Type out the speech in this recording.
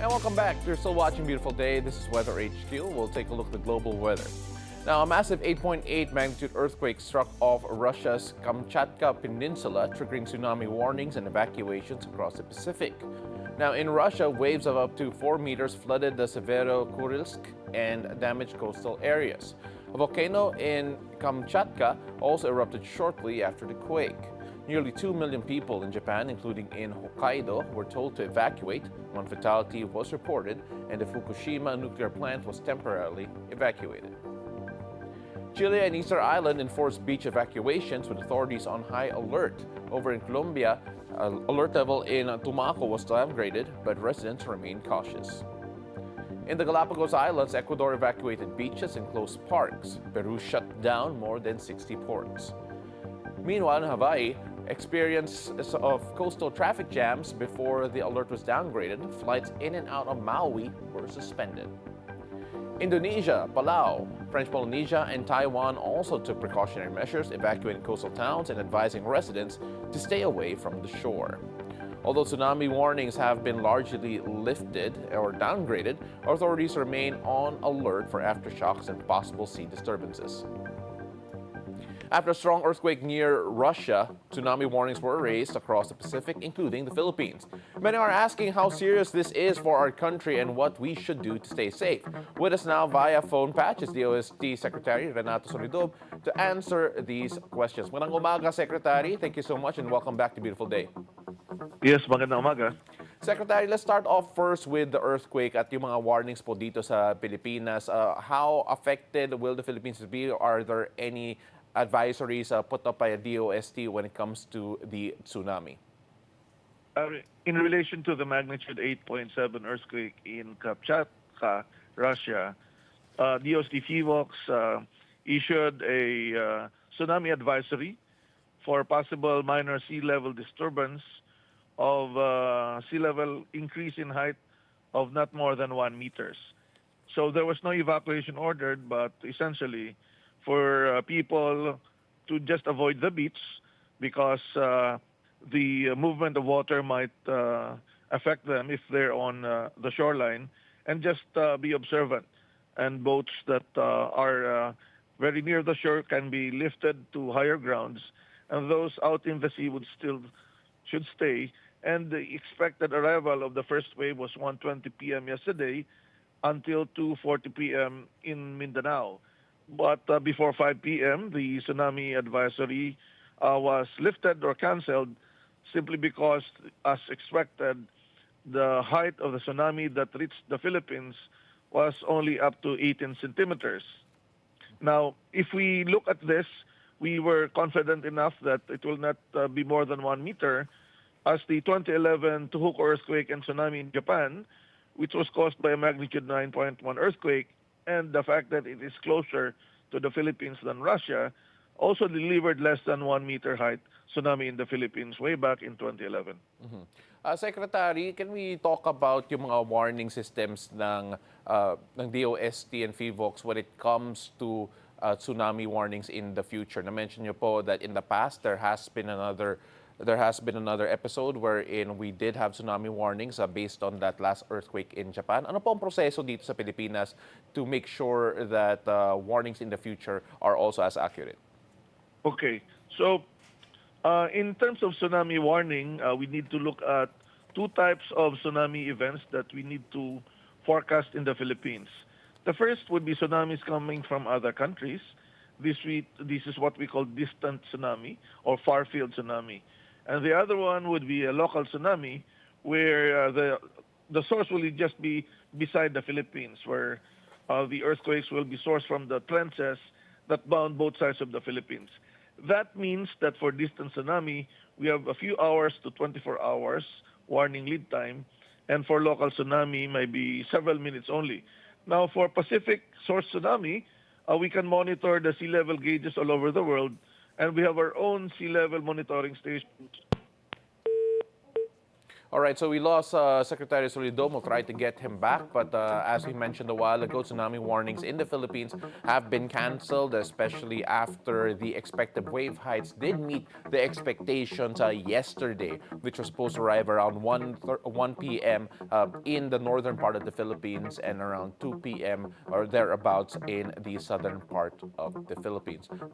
And welcome back. You're still watching Beautiful Day. This is Weather HQ. We'll take a look at the global weather. Now, a massive 8.8 magnitude earthquake struck off Russia's Kamchatka Peninsula, triggering tsunami warnings and evacuations across the Pacific. Now, in Russia, waves of up to 4 meters flooded the Severokurilsk and damaged coastal areas. A volcano in Kamchatka also erupted shortly after the quake. Nearly 2 million people in Japan, including in Hokkaido, were told to evacuate. One fatality was reported, and the Fukushima nuclear plant was temporarily evacuated. Chile and Easter Island enforced beach evacuations with authorities on high alert. Over in Colombia, alert level in Tumaco was downgraded, but residents remain cautious. In the Galapagos Islands, Ecuador evacuated beaches and closed parks. Peru shut down more than 60 ports. Meanwhile, in Hawaii, experience of coastal traffic jams before the alert was downgraded. Flights in and out of Maui were suspended. Indonesia, Palau, French Polynesia, and Taiwan also took precautionary measures, evacuating coastal towns and advising residents to stay away from the shore. Although tsunami warnings have been largely lifted or downgraded, authorities remain on alert for aftershocks and possible sea disturbances. After a strong earthquake near Russia, tsunami warnings were raised across the Pacific, including the Philippines. Many are asking how serious this is for our country and what we should do to stay safe. With us now via phone patch is DOST Secretary Renato Solidum to answer these questions. Magandang umaga, Secretary. Thank you so much and welcome back to Beautiful Day. Yes, magandang umaga. Secretary, let's start off first with the earthquake at yung mga warnings po dito sa Pilipinas. How affected will the Philippines be? Are there any advisories put up by a DOST when it comes to the tsunami? In relation to the magnitude 8.7 earthquake in Kamchatka, Russia, DOST FIVOX issued a tsunami advisory for possible minor sea level disturbance of sea level increase in height of not more than 1 meters. So there was no evacuation ordered, but essentially for people to just avoid the beach because the movement of water might affect them if they're on the shoreline, and just be observant. And boats that are very near the shore can be lifted to higher grounds, and those out in the sea should stay. And the expected arrival of the first wave was 1:20 p.m. yesterday until 2:40 p.m. in Mindanao. But before 5 p.m., the tsunami advisory was lifted or canceled simply because, as expected, the height of the tsunami that reached the Philippines was only up to 18 centimeters. Now, if we look at this, we were confident enough that it will not be more than 1 meter, as the 2011 Tohoku earthquake and tsunami in Japan, which was caused by a magnitude 9.1 earthquake, and the fact that it is closer to the Philippines than Russia, also delivered less than 1 meter height tsunami in the Philippines way back in 2011. Secretary, can we talk about yung mga warning systems ng DOST and FIVOX when it comes to tsunami warnings in the future? Na-mention niyo po that in the past there has been another episode wherein we did have tsunami warnings based on that last earthquake in Japan. Ano po ang proseso dito sa Pilipinas to make sure that warnings in the future are also as accurate? Okay, so in terms of tsunami warning, we need to look at two types of tsunami events that we need to forecast in the Philippines. The first would be tsunamis coming from other countries. This is what we call distant tsunami or far-field tsunami. And the other one would be a local tsunami where the source will just be beside the Philippines, where the earthquakes will be sourced from the trenches that bound both sides of the Philippines. That means that for distant tsunami, we have a few hours to 24 hours warning lead time, and for local tsunami, maybe several minutes only. Now, for Pacific source tsunami, we can monitor the sea level gauges all over the world, and we have our own sea level monitoring stations. All right, so we lost Secretary Solidum. We'll try to get him back, but as we mentioned a while ago, tsunami warnings in the Philippines have been canceled, especially after the expected wave heights did meet the expectations yesterday, which was supposed to arrive around 1 p.m. In the northern part of the Philippines and around 2 p.m. or thereabouts in the southern part of the Philippines.